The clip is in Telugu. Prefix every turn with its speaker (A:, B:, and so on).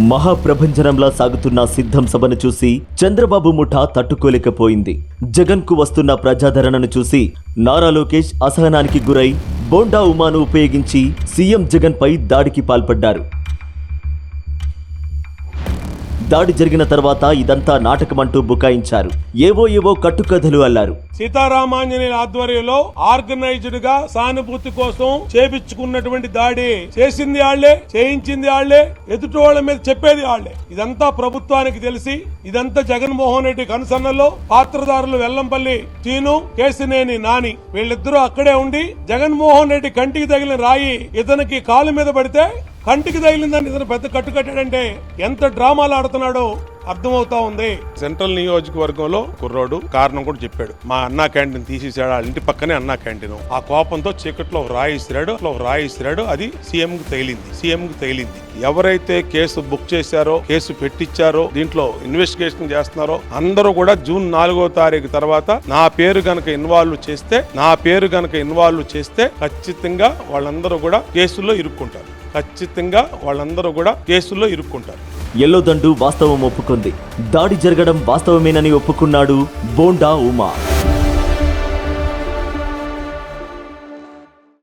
A: మహాప్రభంజనంలా సాగుతున్న సిద్ధం సభను చూసి చంద్రబాబు ముఠా తట్టుకోలేకపోయింది. జగన్ కు వస్తున్న ప్రజాదరణను చూసి నారా లోకేష్ అసహనానికి గురై బోండా ఉమాను ఉపయోగించి సీఎం జగన్ పై దాడికి పాల్పడ్డారు. దాడి జరిగిన తర్వాత ఇదంతా నాటకమంటూ బుకాయించారు. ఏవో కట్టుకథలు అల్లారు.
B: సీతారామాంజనేయుల ఆధ్వర్యంలో ఆర్గనైజ్డ్ గా సానుభూతి కోసం చేపించుకున్నటువంటి దాడి చేసింది ఆళ్లే, చేయించింది ఆళ్లే, ఎదుటి వాళ్ళ మీద చెప్పేది ఆళ్లే. ఇదంతా ప్రభుత్వానికి తెలిసి ఇదంతా జగన్మోహన్ రెడ్డి కనుసన్నలో పాత్రదారులు వెల్లంపల్లి సీను, కేసినేని నాని వీళ్ళిద్దరూ అక్కడే ఉండి జగన్మోహన్ రెడ్డి కంటికి తగిలిన రాయి ఇతనికి కాలు మీద పడితే కంటికి తగిలిందని ఇతను పెద్ద కట్టుకట్టాడంటే ఎంత డ్రామాలు ఆడుతున్నాడో అర్థమవుతా ఉంది. సెంట్రల్ నియోజకవర్గంలో కుర్రోడు కారణం కూడా చెప్పాడు. మా అన్నా క్యాంటీన్ తీసేసాడు, వాళ్ళ ఇంటి పక్కనే అన్నా క్యాంటీన్. ఆ కోపంతో చీకట్లో ఒక రాయి ఇసిరాడు. అది సీఎం కు తగిలింది. ఎవరైతే కేసు బుక్ చేశారో, కేసు పెట్టించారో, దీంట్లో ఇన్వెస్టిగేషన్ చేస్తున్నారో అందరూ కూడా జూన్ 4వ తారీఖు తర్వాత నా పేరు గనక ఇన్వాల్వ్ చేస్తే ఖచ్చితంగా వాళ్ళందరూ కూడా కేసుల్లో ఇరుక్కుంటారు.
A: ఎల్లోదండు వాస్తవం ఒప్పుకుంది. దాడి జరగడం వాస్తవమేనని ఒప్పుకున్నాడు బోండా ఉమా.